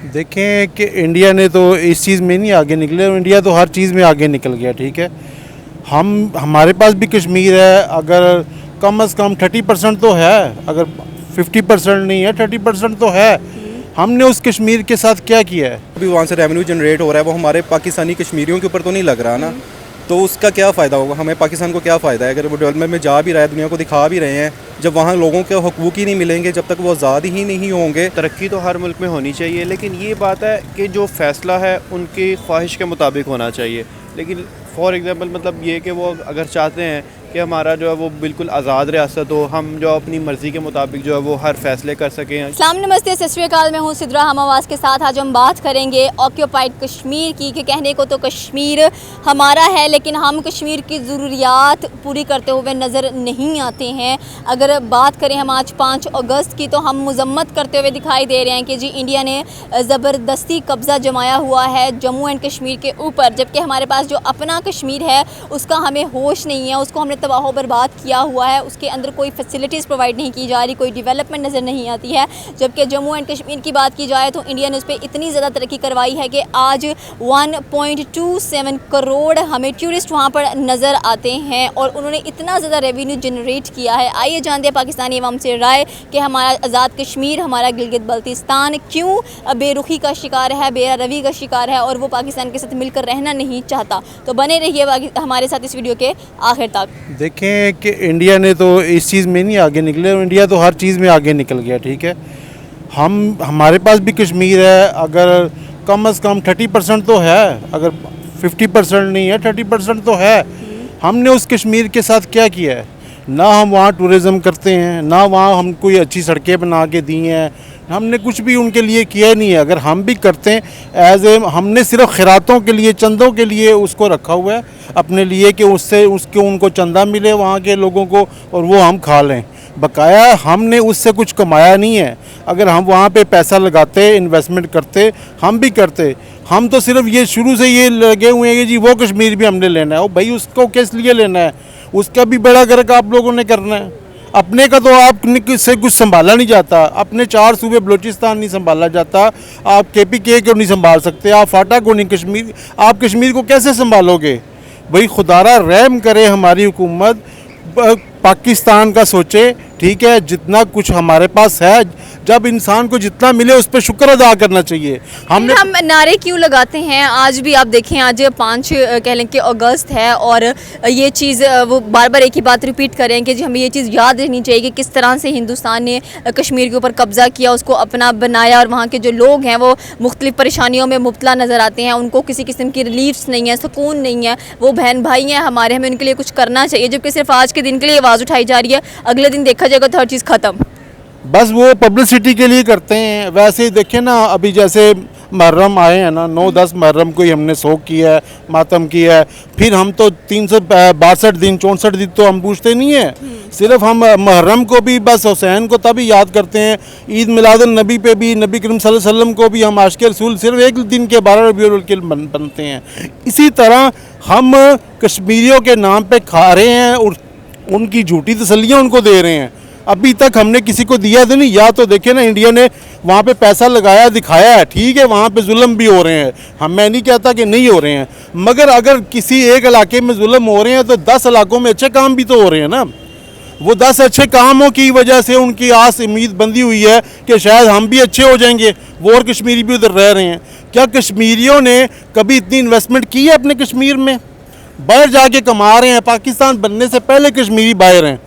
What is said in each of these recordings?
देखें कि इंडिया ने तो इस चीज़ में नहीं आगे निकले, इंडिया तो हर चीज़ में आगे निकल गया। ठीक है, हमारे पास भी कश्मीर है, अगर कम से कम 30% तो है, अगर 50% नहीं है 30% तो है। हमने उस कश्मीर के साथ क्या किया है? अभी वहाँ से रेवेन्यू जनरेट हो रहा है, वो हमारे पाकिस्तानी कश्मीरियों के ऊपर तो नहीं लग रहा ना, तो उसका क्या फ़ायदा होगा? हमें पाकिस्तान को क्या फ़ायदा है अगर वो डेवलपमेंट में जा भी रहा है, दुनिया को दिखा भी रहे हैं, जब वहाँ लोगों के हकूक़ ही नहीं मिलेंगे, जब तक वो आज़ाद ही नहीं होंगे। तरक्की तो हर मुल्क में होनी चाहिए, लेकिन ये बात है कि जो फ़ैसला है उनकी ख्वाहिश के मुताबिक होना चाहिए। लेकिन फॉर एग्ज़ाम्पल मतलब ये कि वो अगर चाहते हैं कि हमारा जो है वो बिल्कुल आज़ाद रियासत हो, हम जो अपनी मर्ज़ी के मुताबिक जो है वो हर फैसले कर सकें। अस्सलाम नमस्ते, सत श्री अकाल। मैं हूँ सिद्रा हम आवाज़ के साथ। आज हम बात करेंगे ऑक्यूपाइड कश्मीर की, कि कहने को तो कश्मीर हमारा है, लेकिन हम कश्मीर की ज़रूरियात पूरी करते हुए नज़र नहीं आते हैं। अगर बात करें हम आज 5 अगस्त की, तो हम मजम्मत करते हुए दिखाई दे रहे हैं कि जी इंडिया ने ज़बरदस्ती कब्ज़ा जमाया हुआ है जम्मू एंड कश्मीर के ऊपर, जबकि हमारे पास जो अपना कश्मीर है उसका हमें होश नहीं है, उसको हमने तबाह बर्बाद किया हुआ है। उसके अंदर कोई फैसिलिटीज़ प्रोवाइड नहीं की जा रही, कोई डेवलपमेंट नज़र नहीं आती है। जबकि जम्मू एंड कश्मीर की बात की जाए तो इंडिया ने उस पर इतनी ज़्यादा तरक्की करवाई है कि आज 1.27 करोड़ हमें टूरिस्ट वहाँ पर नज़र आते हैं, और उन्होंने इतना ज़्यादा रेवेन्यू जनरेट किया है। आइए जानते हैं पाकिस्तानी अवाम से राय कि हमारा आज़ाद कश्मीर, हमारा गिलगित बल्तिस्तान क्यों बेरुखी का शिकार है, बेरवि का शिकार है, और वो पाकिस्तान के साथ मिलकर रहना नहीं चाहता। तो बने रहिए हमारे साथ इस वीडियो के आखिर तक। देखें कि इंडिया ने तो इस चीज़ में नहीं आगे निकले, इंडिया तो हर चीज़ में आगे निकल गया। ठीक है, हमारे पास भी कश्मीर है, अगर कम से कम 30% तो है, अगर 50% नहीं है 30% तो है। हमने उस कश्मीर के साथ क्या किया है? ना हम वहाँ टूरिज़म करते हैं, ना वहाँ हम कोई अच्छी सड़कें बना के दी हैं, हमने कुछ भी उनके लिए किया नहीं है। अगर हम भी करते हैं हमने सिर्फ खैरातों के लिए, चंदों के लिए उसको रखा हुआ है अपने लिए, कि उससे उनको चंदा मिले वहाँ के लोगों को और वो हम खा लें। बकाया हमने उससे कुछ कमाया नहीं है। अगर हम वहाँ पे पैसा लगाते, इन्वेस्टमेंट करते, हम भी करते। हम तो सिर्फ ये शुरू से ये लगे हुए हैं कि जी वो कश्मीर भी हमने लेना है। ओ भाई, उसको किस लिए लेना है? उसका भी बड़ा गर्क आप लोगों ने करना है। अपने का तो आप से कुछ संभाला नहीं जाता, अपने 4 सूबे बलूचिस्तान नहीं संभाला जाता, आप KPK को नहीं संभाल सकते, आप फाटा को नहीं, कश्मीर, आप कश्मीर को कैसे संभालोगे? भाई खुदारा रहम करे हमारी हुकूमत, पाकिस्तान का सोचे। ठीक है, जितना कुछ हमारे पास है, जब इंसान को जितना मिले उस पर शुक्र अदा करना चाहिए। हम नारे क्यों लगाते हैं? आज भी आप देखें, आज 5 कह लें कि अगस्त है, और ये चीज़ वो बार बार एक ही बात रिपीट करें कि जी हमें ये चीज़ याद रहनी चाहिए कि किस तरह से हिंदुस्तान ने कश्मीर के ऊपर कब्ज़ा किया, उसको अपना बनाया, और वहाँ के जो लोग हैं वो मुख्तलिफ़ परेशानियों में मुब्तला नज़र आते हैं। उनको किसी किस्म की रिलीफ्स नहीं है, सुकून नहीं है। वो बहन भाई हैं हमारे, हमें उनके लिए कुछ करना चाहिए, जबकि सिर्फ आज के दिन के लिए आवाज़ उठाई जा रही है, अगले दिन देखा जाएगा तो हर चीज़ ख़त्म। बस वो पब्लिसिटी के लिए करते हैं। वैसे ही देखें ना, अभी जैसे मुहर्रम आए हैं ना, 9-10 मुहर्रम को ही हमने सोग किया है, मातम किया है। फिर हम तो 362 दिन 64 दिन तो हम पूछते नहीं है। सिर्फ हम मुहर्रम को भी बस हुसैन को तभी याद करते हैं, ईद मिलादुन नबी पे भी नबी करीम सल्लल्लाहु अलैहि वसल्लम को भी हम आशिक़ रसूल सिर्फ एक दिन के 12 रबीउल अव्वल बनते हैं। इसी तरह हम कश्मीरियों के नाम पे खा रहे हैं और उनकी झूठी तसल्लियाँ उनको दे रहे हैं। अभी तक हमने किसी को दिया तो नहीं। या तो देखे ना, इंडिया ने वहाँ पे पैसा लगाया, दिखाया है, ठीक है, वहाँ पे जुल्म भी हो रहे हैं, मैं नहीं कहता कि नहीं हो रहे हैं, मगर अगर किसी एक इलाके में जुल्म हो रहे हैं तो 10 इलाकों में अच्छे काम भी तो हो रहे हैं ना। वो 10 अच्छे कामों की वजह से उनकी आस उम्मीद बंधी हुई है कि शायद हम भी अच्छे हो जाएंगे, वो और कश्मीरी भी उधर रह रहे हैं। क्या कश्मीरियों ने कभी इतनी इन्वेस्टमेंट की है अपने कश्मीर में? बाहर जाके कमा रहे हैं। पाकिस्तान बनने से पहले कश्मीरी बाहर हैं।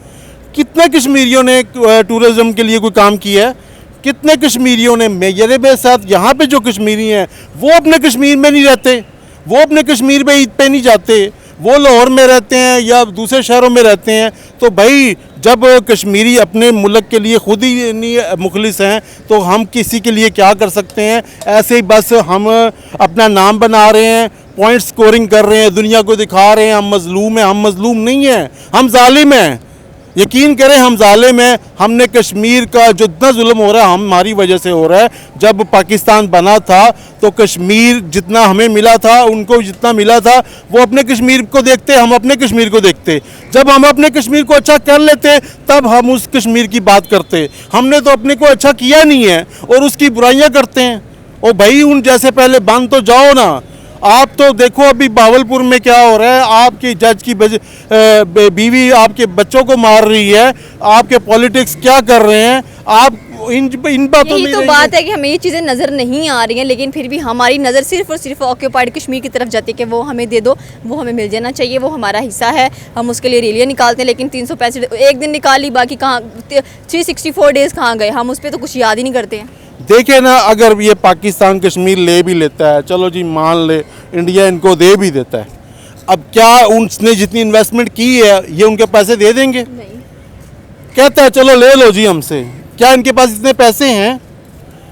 कितने कश्मीरियों ने टूरिज़्म के लिए कोई काम किया है? कितने कश्मीरियों ने? मेरे साथ यहाँ पे जो कश्मीरी हैं वो अपने कश्मीर में नहीं रहते, वो अपने कश्मीर में ईद पे नहीं जाते, वो लाहौर में रहते हैं या दूसरे शहरों में रहते हैं। तो भाई, जब कश्मीरी अपने मुल्क के लिए खुद ही नहीं मुखलिस हैं तो हम किसी के लिए क्या कर सकते हैं? ऐसे ही बस हम अपना नाम बना रहे हैं, पॉइंट स्कोरिंग कर रहे हैं, दुनिया को दिखा रहे हैं हम मजलूम हैं। हम मजलूम नहीं हैं, हम जालिम हैं। यकीन करें, हम जालिम हैं। हमने कश्मीर का जितना जुल्म हो रहा है हमारी वजह से हो रहा है। जब पाकिस्तान बना था तो कश्मीर जितना हमें मिला था, उनको जितना मिला था, वो अपने कश्मीर को देखते, हम अपने कश्मीर को देखते। जब हम अपने कश्मीर को अच्छा कर लेते तब हम उस कश्मीर की बात करते। हमने तो अपने को अच्छा किया नहीं है और उसकी बुराइयां करते हैं। ओ भाई उन जैसे पहले बन तो जाओ ना। आप तो देखो अभी बावलपुर में क्या हो रहा है, आपकी जज की बीवी आपके बच्चों को मार रही है, आपके पॉलिटिक्स क्या कर रहे हैं, आप इन बातों यही में तो रहेंगे। बात है कि हमें ये चीज़ें नज़र नहीं आ रही हैं, लेकिन फिर भी हमारी नज़र सिर्फ और सिर्फ ऑक्यूपाइड कश्मीर की तरफ जाती है कि वो हमें दे दो, वो हमें मिल जाना चाहिए, वो हमारा हिस्सा है, हम उसके लिए रैलियाँ निकालते हैं। लेकिन 365 एक दिन निकाल ली, बाकी कहाँ 364 डेज़ कहाँ गए, हम उस पर तो कुछ याद ही नहीं करते हैं। देखे ना, अगर ये पाकिस्तान कश्मीर ले भी लेता है, चलो जी मान ले, इंडिया इनको दे भी देता है, अब क्या उसने जितनी इन्वेस्टमेंट की है ये उनके पैसे दे देंगे? नहीं, कहता है चलो ले लो जी हमसे, क्या इनके पास इतने पैसे हैं?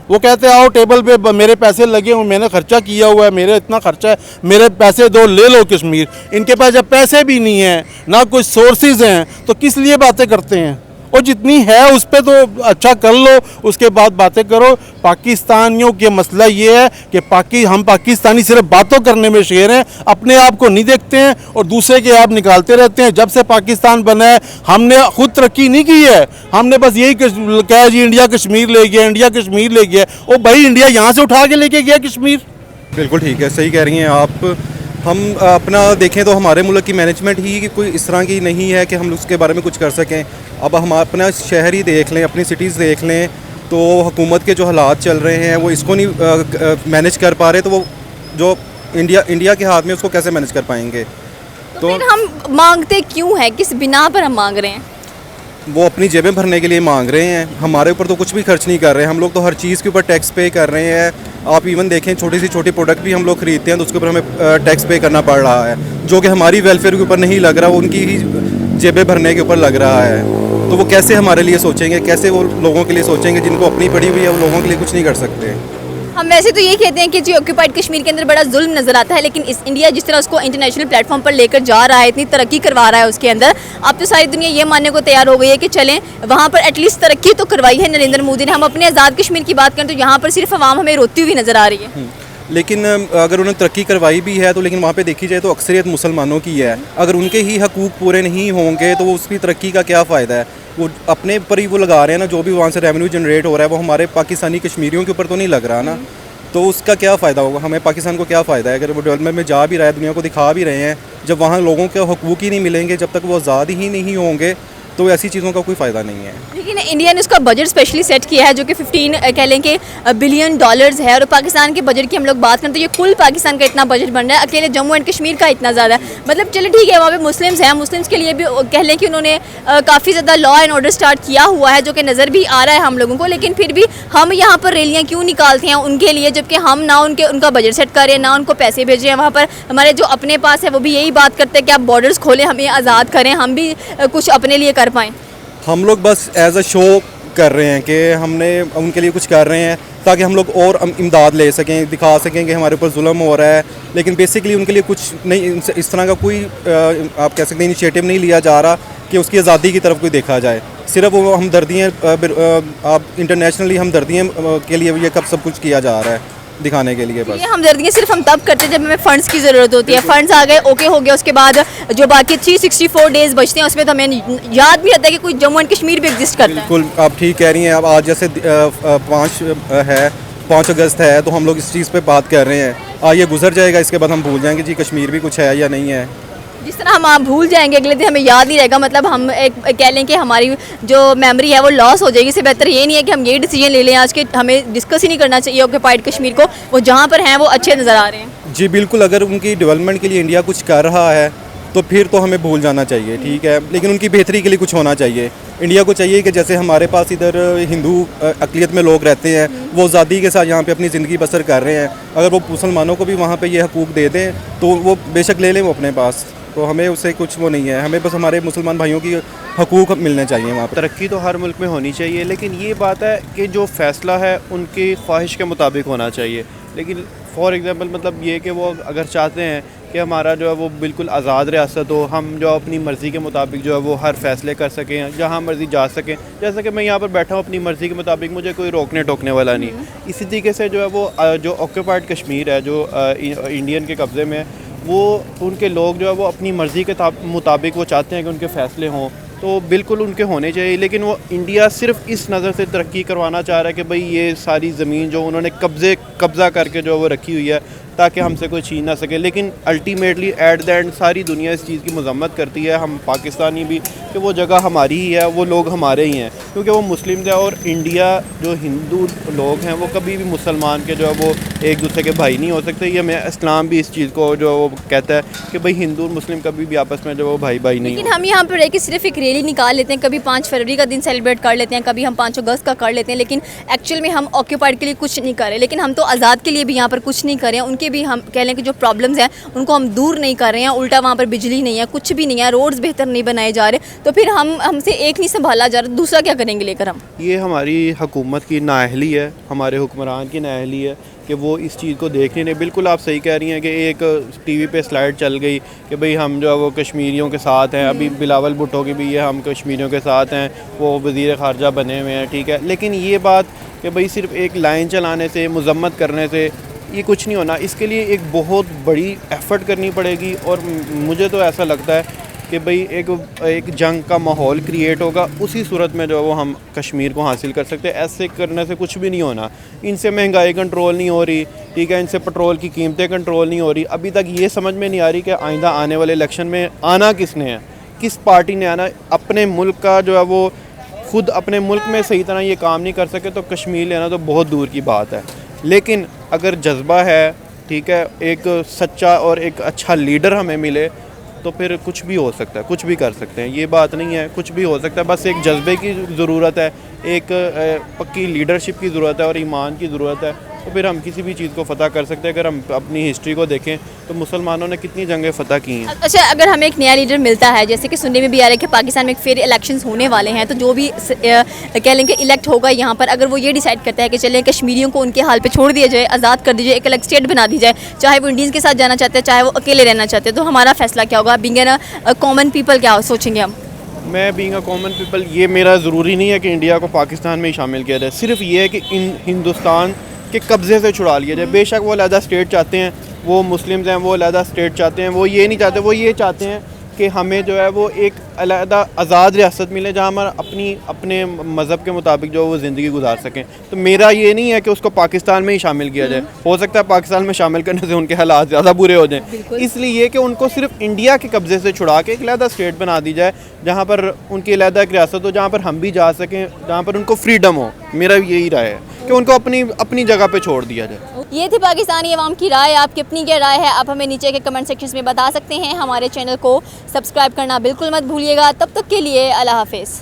वो कहते हैं आओ टेबल पे मेरे पैसे लगे हुए, मैंने खर्चा किया हुआ है, मेरे इतना खर्चा है, मेरे पैसे दो, ले लो कश्मीर। इनके पास जब पैसे भी नहीं है ना कोई सोर्सेज हैं तो किस लिए बातें करते हैं? और जितनी है उस पर तो अच्छा कर लो, उसके बाद बातें करो। पाकिस्तानियों के मसला ये है कि हम पाकिस्तानी सिर्फ बातों करने में शेर हैं, अपने आप को नहीं देखते हैं और दूसरे के आप निकालते रहते हैं। जब से पाकिस्तान बना है हमने खुद तरक्की नहीं की है, हमने बस यही कहा जी इंडिया कश्मीर ले गया, इंडिया कश्मीर ले गया। ओ भाई इंडिया यहाँ से उठा के लेके गया कश्मीर। बिल्कुल ठीक है, सही कह रही हैं आप। हम अपना देखें तो हमारे मुल्क की मैनेजमेंट ही कोई इस तरह की नहीं है कि हम उसके बारे में कुछ कर सकें। अब हम अपना शहर ही देख लें, अपनी सिटीज़ देख लें, तो हुकूमत के जो हालात चल रहे हैं वो इसको नहीं मैनेज कर पा रहे, तो वो जो इंडिया के हाथ में उसको कैसे मैनेज कर पाएंगे? तो फिर हम मांगते क्यों हैं, किस बिना पर हम मांग रहे हैं? वो अपनी जेबें भरने के लिए मांग रहे हैं, हमारे ऊपर तो कुछ भी खर्च नहीं कर रहे हैं। हम लोग तो हर चीज़ के ऊपर टैक्स पे कर रहे हैं। आप इवन देखें छोटी से छोटी प्रोडक्ट भी हम लोग ख़रीदते हैं तो उसके ऊपर हमें टैक्स पे करना पड़ रहा है, जो कि हमारी वेलफेयर के ऊपर नहीं लग रहा, वो उनकी ही जेबें भरने के ऊपर लग रहा है। तो वो कैसे हमारे लिए सोचेंगे, कैसे वो लोगों के लिए सोचेंगे जिनको अपनी पड़ी हुई है, वो लोगों के लिए कुछ नहीं कर सकते। हम वैसे तो ये कहते हैं कि जी ऑक्यूपाइड कश्मीर के अंदर बड़ा जुल्म नज़र आता है, लेकिन इस इंडिया जिस तरह उसको इंटरनेशनल प्लेटफॉर्म पर लेकर जा रहा है, इतनी तरक्की करवा रहा है उसके अंदर, अब तो सारी दुनिया ये मानने को तैयार हो गई है कि चलें वहाँ पर एटलीस्ट तरक्की तो करवाई है नरेंद्र मोदी ने। हम अपने आज़ाद कश्मीर की बात करें तो यहाँ पर सिर्फ आवाम हमें रोती हुई नज़र आ रही है। लेकिन अगर उन्होंने तरक्की करवाई भी है तो लेकिन वहाँ पे देखी जाए तो अक्सरियत मुसलमानों की है। अगर उनके ही हकूक़ पूरे नहीं होंगे तो वो उसकी तरक्की का क्या फ़ायदा है? वो अपने पर ही वो लगा रहे हैं ना, जो भी वहाँ से रेवेन्यू जनरेट हो रहा है वो हमारे पाकिस्तानी कश्मीरियों के ऊपर तो नहीं लग रहा ना, तो उसका क्या फ़ायदा होगा? हमें पाकिस्तान को क्या फ़ायदा है अगर वो डेवलपमेंट में जा भी रहा है, दुनिया को दिखा भी रहे हैं, जब वहाँ लोगों के हकूक़ ही नहीं मिलेंगे, जब तक वो आज़ाद ही नहीं होंगे तो ऐसी चीज़ों का कोई फ़ायदा नहीं है। लेकिन इंडिया ने उसका बजट स्पेशली सेट किया है जो कि 15 कह लें कि बिलियन डॉलर्स है, और पाकिस्तान के बजट की हम लोग बात करें तो ये कुल पाकिस्तान का इतना बजट बन रहा है, अकेले जम्मू एंड कश्मीर का इतना ज़्यादा है। मतलब चलो ठीक है, वहाँ पे मुस्लिम्स हैं, मुस्लिम्स के लिए भी कह लें कि उन्होंने काफ़ी ज़्यादा लॉ एंड ऑर्डर स्टार्ट किया हुआ है जो कि नज़र भी आ रहा है हम लोगों को, लेकिन फिर भी हम यहाँ पर रैलियाँ क्यों निकालते हैं उनके लिए, जबकि हम ना उनका बजट सेट करें, ना उनको पैसे भेज रहे हैं। वहाँ पर हमारे जो अपने पास है वो भी यही बात करते हैं कि आप बॉर्डर्स खोलें, हमें आज़ाद करें, हम भी कुछ अपने लिए कर पाएँ। हम लोग बस एज अ शो कर रहे हैं कि हमने उनके लिए कुछ कर रहे हैं ताकि हम लोग और इमदाद ले सकें, दिखा सकें कि हमारे ऊपर जुल्म हो रहा है, लेकिन बेसिकली उनके लिए कुछ नहीं, इस तरह का कोई आप कह सकते हैं इनिशिएटिव नहीं लिया जा रहा कि उसकी आज़ादी की तरफ कोई देखा जाए। सिर्फ वो हमदर्दियाँ आप इंटरनेशनली हमदर्दियों के लिए ये कब सब कुछ किया जा रहा है दिखाने के लिए। बस ये हमदर्दियाँ सिर्फ हम तब करते हैं जब हमें फंड्स की ज़रूरत होती है, फंड्स आ गए ओके हो गया, उसके बाद जो बाकी 364 डेज़ बचते हैं उसमें तो हमें याद भी आता है कि कोई जम्मू एंड कश्मीर भी एग्जिस्ट करता है। बिल्कुल आप ठीक कह रही हैं। अब आज जैसे 5 अगस्त है तो हम लोग इस चीज़ पे बात कर रहे हैं, ये गुजर जाएगा, इसके बाद हम भूल जाएंगे जी कश्मीर भी कुछ है या नहीं है। जिस तरह हम आप भूल जाएंगे अगले दिन हमें याद नहीं रहेगा, मतलब हम एक कह लें कि हमारी जो मेमोरी है वो लॉस हो जाएगी। इससे बेहतर ये नहीं है कि हम ये डिसीजन ले लें आज के, हमें डिस्कस ही नहीं करना चाहिए ऑक्यूपाइड कश्मीर को, वो जहाँ पर हैं वो अच्छे नज़र आ रहे हैं। जी बिल्कुल, अगर उनकी डेवलपमेंट के लिए इंडिया कुछ कर रहा है तो फिर तो हमें भूल जाना चाहिए, ठीक है, लेकिन उनकी बेहतरी के लिए कुछ होना चाहिए। इंडिया को चाहिए कि जैसे हमारे पास इधर हिंदू अक़लियत में लोग रहते हैं, वो आज़ादी के साथ यहाँ पे अपनी ज़िंदगी बसर कर रहे हैं, अगर वो मुसलमानों को भी वहाँ पे ये हकूक़ दे दें तो वो बेशक ले लें वो अपने पास, तो हमें उससे कुछ वो नहीं है, हमें बस हमारे मुसलमान भाइयों की हकूक़ मिलने चाहिए वहाँ पर। तरक्की तो हर मुल्क में होनी चाहिए, लेकिन ये बात है कि जो फ़ैसला है उनकी ख्वाहिश के मुताबिक होना चाहिए। लेकिन फॉर एग्ज़ाम्पल मतलब ये कि वो अगर चाहते हैं कि हमारा जो है वो बिल्कुल आज़ाद रियासत हो, हम जो अपनी मर्ज़ी के मुताबिक जो है वो हर फैसले कर सकें, जहाँ मर्ज़ी जा सकें, जैसा कि मैं यहाँ पर बैठा हूँ अपनी मर्ज़ी के मुताबिक, मुझे कोई रोकने टोकने वाला नहीं। इसी तरीके से जो है वो जो ऑक्यूपाइड कश्मीर है जो इंडियन के कब्ज़े में, वो उनके लोग जो है वो अपनी मर्ज़ी के मुताबिक वो चाहते हैं कि उनके फ़ैसले हों, तो बिल्कुल उनके होने चाहिए, लेकिन वो इंडिया सिर्फ इस नज़र से तरक्की करवाना चाह रहा है कि भाई ये सारी ज़मीन जो उन्होंने कब्ज़ा करके जो वो रखी हुई है ताकि हमसे कोई छीन ना सके। लेकिन अल्टीमेटली एट द एंड सारी दुनिया इस चीज़ की मजम्मत करती है, हम पाकिस्तानी भी, कि वो जगह हमारी ही है, वो लोग हमारे ही हैं, क्योंकि वो मुस्लिम है। और इंडिया जो हिंदू लोग हैं वो कभी भी मुसलमान के जो है वो एक दूसरे के भाई नहीं हो सकते। ये मैं इस्लाम भी इस चीज़ को जो वो कहता है कि भाई हिंदू और मुस्लिम कभी भी आपस में जो वो भाई नहीं लेकिन हम यहाँ पर रह के सिर्फ एक रैली निकाल लेते हैं, कभी 5 फरवरी का दिन सेलिब्रेट कर लेते हैं, कभी हम 5 अगस्त का कर लेते हैं, लेकिन एक्चुअल में हम ऑक्यूपाइड के लिए कुछ नहीं कर रहे। लेकिन हम तो आज़ाद के लिए भी यहाँ पर कुछ नहीं कर रहे हैं, उनके भी हम कह लें कि जो प्रॉब्लम्स हैं उनको हम दूर नहीं कर रहे हैं। उल्टा वहाँ पर बिजली नहीं है, कुछ भी नहीं है, रोड्स बेहतर नहीं बनाए जा रहे, तो फिर हमसे एक नहीं संभाला जा रहा, दूसरा क्या करेंगे लेकर हम? ये हमारी हुकूमत की नाअहली है, हमारे हुक्मरान की नाअहली है कि वो इस चीज़ को देख नहीं रहे। बिल्कुल आप सही कह रही हैं कि एक टीवी पे स्लाइड चल गई कि भाई हम जो है वो कश्मीरियों के साथ हैं, अभी बिलावल भुट्टो की भी ये हम कश्मीरियों के साथ हैं, वो वज़ीर ख़ारजा बने हुए हैं, ठीक है। लेकिन ये बात कि भाई सिर्फ एक लाइन चलाने से, मज़म्मत करने से ये कुछ नहीं होना, इसके लिए एक बहुत बड़ी एफ़र्ट करनी पड़ेगी। और मुझे तो ऐसा लगता है कि भाई एक जंग का माहौल क्रिएट होगा, उसी सूरत में जो है वो हम कश्मीर को हासिल कर सकते हैं। ऐसे करने से कुछ भी नहीं होना। इनसे महंगाई कंट्रोल नहीं हो रही, ठीक है, इनसे पेट्रोल की कीमतें कंट्रोल नहीं हो रही। अभी तक ये समझ में नहीं आ रही कि आइंदा आने वाले इलेक्शन में आना किसने है, किस पार्टी ने आना। अपने मुल्क का जो है वो खुद अपने मुल्क में सही तरह ये काम नहीं कर सके तो कश्मीर लेना तो बहुत दूर की बात है। लेकिन अगर जज्बा है, ठीक है, एक सच्चा और एक अच्छा लीडर हमें मिले तो फिर कुछ भी हो सकता है, कुछ भी कर सकते हैं। ये बात नहीं है, कुछ भी हो सकता है, बस एक जज्बे की ज़रूरत है, एक पक्की लीडरशिप की ज़रूरत है और ईमान की ज़रूरत है, तो फिर हम किसी भी चीज़ को फ़तह कर सकते हैं। अगर हम अपनी हिस्ट्री को देखें तो मुसलमानों ने कितनी जंगें फ़तह की हैं। अच्छा, अगर हमें एक नया लीडर मिलता है, जैसे कि सुनने में भी आ रहा है कि पाकिस्तान में एक फेयर इलेक्शंस होने वाले हैं, तो जो भी कह लें कि इलेक्ट होगा यहाँ पर, अगर वो ये डिसाइड करता है कि चलें कश्मीरियों को उनके हाल पे छोड़ दिया जाए, आज़ाद कर दीजिए, एक अलग स्टेट बना दी जाए, चाहे वो इंडियंस के साथ जाना चाहते हैं, चाहे वो अकेले रहना चाहते हैं, तो हमारा फैसला क्या होगा? बीइंग एन कॉमन पीपल क्या सोचेंगे हम? मैं बीइंग अ कॉमन पीपल, ये मेरा ज़रूरी नहीं है कि इंडिया को पाकिस्तान में ही शामिल किया जाए, सिर्फ ये है कि हिंदुस्तान के कब्ज़े से छुड़ा लिया जाए। बेशक वो अलहदा स्टेट चाहते हैं, वो मुस्लिम्स हैं, वो अलहदा स्टेट चाहते हैं, वो ये नहीं चाहते, वो ये चाहते हैं कि हमें जो है वो एक अलहदा आज़ाद रियासत मिले जहाँ हम अपने मज़हब के मुताबिक जो वो ज़िंदगी गुजार सकें। तो मेरा ये नहीं है कि उसको पाकिस्तान में ही शामिल किया जाए। हो सकता है पाकिस्तान में शामिल करने से उनके हालात ज़्यादा बुरे हो जाएं, इसलिए ये कि उनको सिर्फ इंडिया के कब्ज़े से छुड़ा के एक अलहदा स्टेट बना दी जाए जहाँ पर उनकी अलहदा एक रियासत हो, जहाँ पर हम भी जा सकें, जहाँ पर उनको फ्रीडम हो। मेरा यही राय है कि उनको अपनी जगह पे छोड़ दिया जाए। ये थी पाकिस्तानी अवाम की राय। आपकी अपनी क्या राय है आप हमें नीचे के कमेंट सेक्शन में बता सकते हैं। हमारे चैनल को सब्सक्राइब करना बिल्कुल मत भूलिएगा। तब तक के लिए अल्लाह हाफिज़।